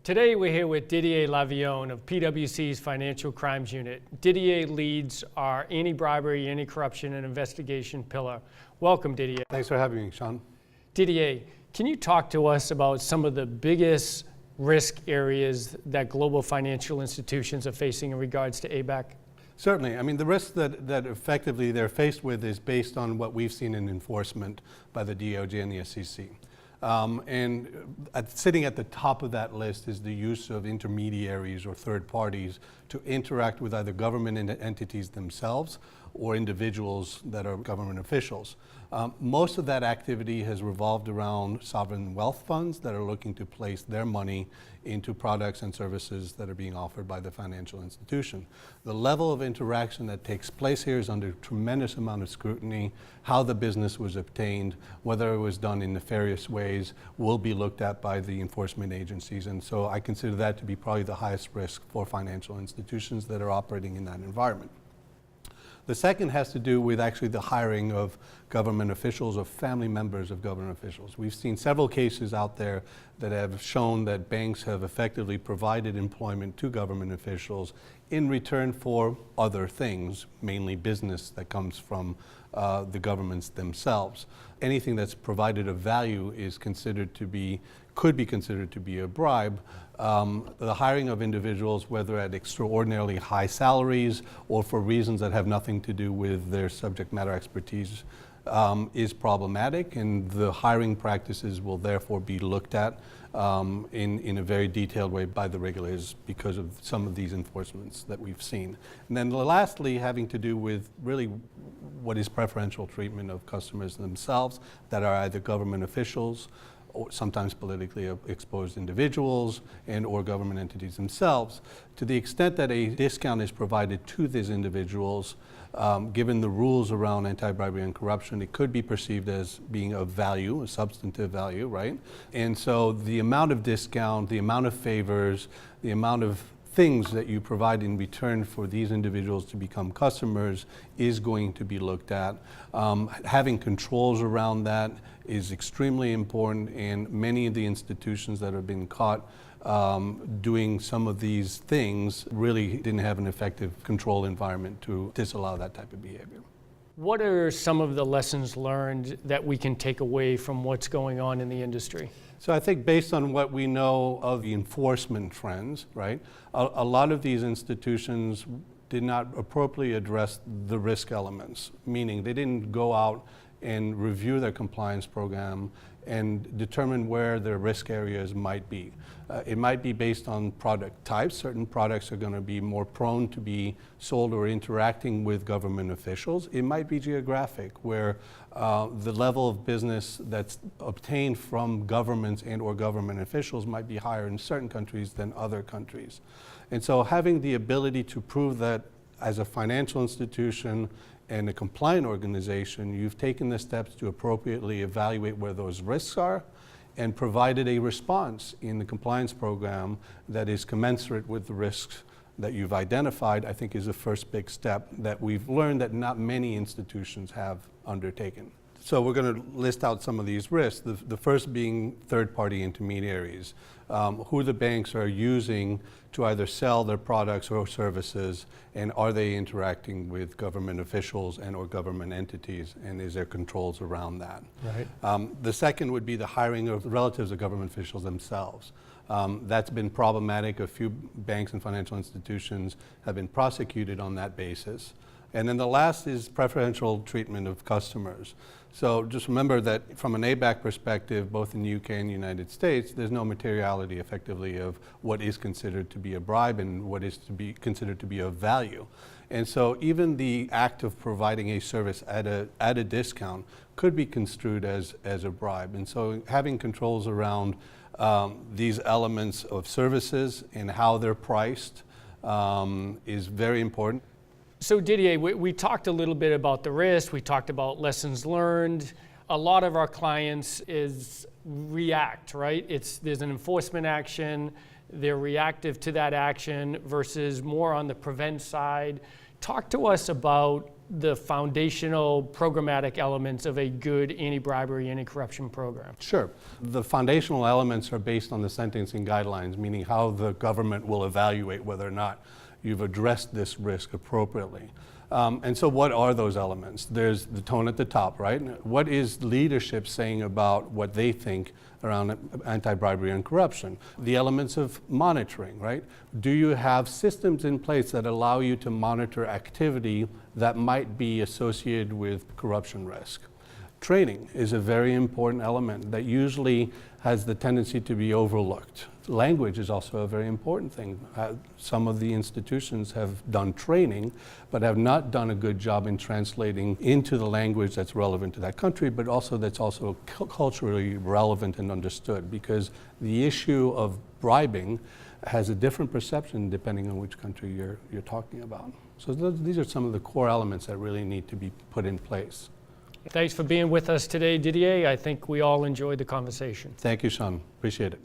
Today we're here with Didier Lavion of PwC's Financial Crimes Unit. Didier leads our anti-bribery, anti-corruption, and investigation pillar. Welcome, Didier. Thanks for having me, Sean. Didier, can you talk to us about some of the biggest risk areas that global financial institutions are facing in regards to ABAC? Certainly. I mean, the risk that effectively they're faced with is based on what we've seen in enforcement by the DOJ and the SEC. Sitting at the top of that list is the use of intermediaries or third parties to interact with either government entities themselves or individuals that are government officials. Most of that activity has revolved around sovereign wealth funds that are looking to place their money into products and services that are being offered by the financial institution. The level of interaction that takes place here is under tremendous amount of scrutiny. How the business was obtained, whether it was done in nefarious ways, will be looked at by the enforcement agencies. And so I consider that to be probably the highest risk for financial institutions that are operating in that environment. The second has to do with actually the hiring of government officials or family members of government officials. We've seen several cases out there that have shown that banks have effectively provided employment to government officials in return for other things, mainly business that comes from the governments themselves. Anything that's provided of value is could be considered to be a bribe. The hiring of individuals, whether at extraordinarily high salaries or for reasons that have nothing to do with their subject matter expertise, is problematic, and the hiring practices will therefore be looked at in a very detailed way by the regulators because of some of these enforcements that we've seen. And then lastly, having to do with really what is preferential treatment of customers themselves that are either government officials or sometimes politically exposed individuals and or government entities themselves. To the extent that a discount is provided to these individuals, given the rules around anti-bribery and corruption, it could be perceived as being of value, a substantive value, right? And so the amount of discount, the amount of favors, the amount of things that you provide in return for these individuals to become customers is going to be looked at. Having controls around that is extremely important, and many of the institutions that have been caught doing some of these things really didn't have an effective control environment to disallow that type of behavior. What are some of the lessons learned that we can take away from what's going on in the industry? So I think based on what we know of the enforcement trends, right, a lot of these institutions did not appropriately address the risk elements, meaning they didn't go out and review their compliance program and determine where their risk areas might be. It might be based on product types. Certain products are going to be more prone to be sold or interacting with government officials. It might be geographic, where the level of business that's obtained from governments and or government officials might be higher in certain countries than other countries. And so having the ability to prove that as a financial institution and a compliant organization, you've taken the steps to appropriately evaluate where those risks are and provided a response in the compliance program that is commensurate with the risks that you've identified, I think is the first big step that we've learned that not many institutions have undertaken. So we're going to list out some of these risks, the first being third-party intermediaries, who the banks are using to either sell their products or services, and are they interacting with government officials and or government entities, and is there controls around that? Right. The second would be the hiring of relatives of government officials themselves. That's been problematic. A few banks and financial institutions have been prosecuted on that basis. And then the last is preferential treatment of customers. So just remember that from an ABAC perspective, both in the UK and the United States, there's no materiality effectively of what is considered to be a bribe and what is to be considered to be of value. And so even the act of providing a service at a discount could be construed as a bribe. And so having controls around these elements of services and how they're priced is very important. So Didier, we talked a little bit about the risk, we talked about lessons learned. A lot of our clients is react, right? There's an enforcement action, they're reactive to that action versus more on the prevent side. Talk to us about the foundational programmatic elements of a good anti-bribery, anti-corruption program? Sure. The foundational elements are based on the sentencing guidelines, meaning how the government will evaluate whether or not you've addressed this risk appropriately. And so what are those elements? There's the tone at the top, right? What is leadership saying about what they think around anti-bribery and corruption? The elements of monitoring, right? Do you have systems in place that allow you to monitor activity that might be associated with corruption risk? Training is a very important element that usually has the tendency to be overlooked. Language is also a very important thing. Some of the institutions have done training, but have not done a good job in translating into the language that's relevant to that country, but also that's also culturally relevant and understood, because the issue of bribing has a different perception depending on which country you're talking about. So these are some of the core elements that really need to be put in place. Thanks for being with us today, Didier. I think we all enjoyed the conversation. Thank you, Sean. Appreciate it.